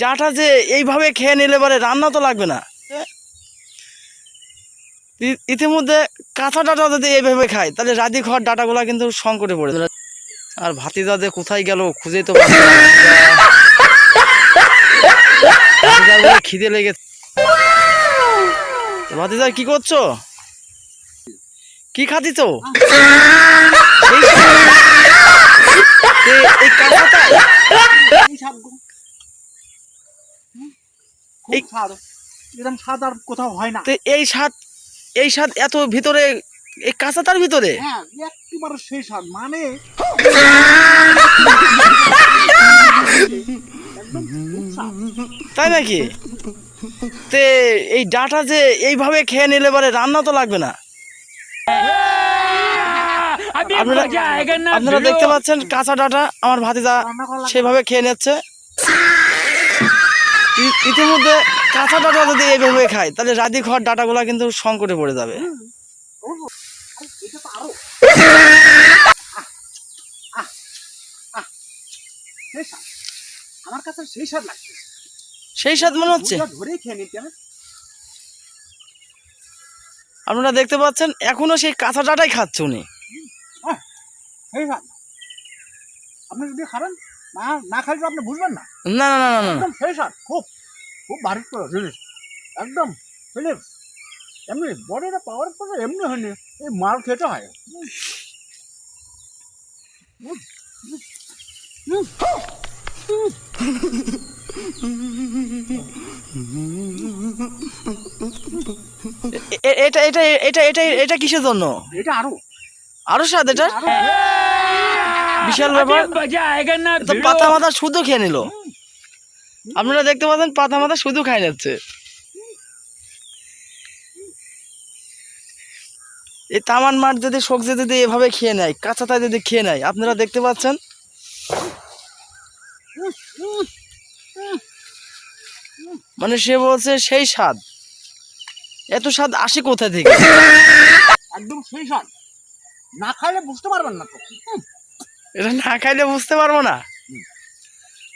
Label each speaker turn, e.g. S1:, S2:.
S1: Data যে এইভাবে খেয়ে নিলে পরে রান্না তো লাগবে না। ইতিমধ্যে কাঁচা ডাটা যদি এইভাবে খায় তাহলে রাজি খাওয়ার ডাটাগুলা কিন্তু সংকটে পড়ে। আর ভাতিজা যে কোথায় গেল খুঁজেই তো পাচ্ছি না। ভাতিজার বলে খিদে লেগেছে। ভাতিজা কি করছো, কি খাচ্ছিস? এই কাঁচাটাই
S2: এরকম স্বাদ আর কোথাও হয় না।
S1: এই স্বাদ এত ভিতরে, এই কাঁচাটার ভিতরে।
S2: হ্যাঁ, একেবারে সেই স্বাদ, মানে
S1: তাই নাকি? তে এই ডাটা যে এইভাবে খেয়ে নিলে পরে রান্না তো লাগবে না। আপনারা দেখতে পাচ্ছেন কাঁচা ডাটা আমার ভাতিজা সেভাবে খেয়ে নিচ্ছে। ইতিমধ্যে কাঁচা ডাটা যদি এইভাবে খায় তাহলে রাজি খাওয়ার ডাটাগুলা কিন্তু সংকটে পড়ে যাবে।
S2: আমার কাছে সেই স্বাদ লাগছে,
S1: সেই স্বাদ মনে হচ্ছে।
S2: ধরেই খেয়ে নিতে হবে।
S1: আপনারা দেখতে পাচ্ছেন এখনো সেই কাঁচা ডাটাই খাচ্ছে উনি।
S2: সেই স্বাদ আপনি যদি খাবেন না, না খাইলে আপনি বুঝবেন না।
S1: না না না না না,
S2: একদম সেই স্বাদ, খুব খুব ভারী জিনিস, একদম এমনি বডিটা পাওয়ার পরে এমনি হয়নি, এই মাল খেতে হয়।
S1: এটা এটা এটা এটা এটা কিসের জন্য?
S2: এটা
S1: আরো স্বাদ, এটা বিশাল ব্যাপার। তো পাতা মাথা শুধু খেয়ে নিল। আপনারা দেখতে পাচ্ছেন পাতা মাথা শুধু খাই যাচ্ছে। এই তামান মাঠ যদি সবজি যদি এভাবে খেয়ে নেয়, কাঁচাটা যদি খেয়ে নেয়, আপনারা দেখতে পাচ্ছেন। মানে সে বলছে সেই স্বাদ, এত স্বাদ আসে কোথা থেকে?
S2: একদম সেই স্বাদ, না খাইলে বুঝতে পারবেন না তো।
S1: এটা না খাইলে বুঝতে পারবো না।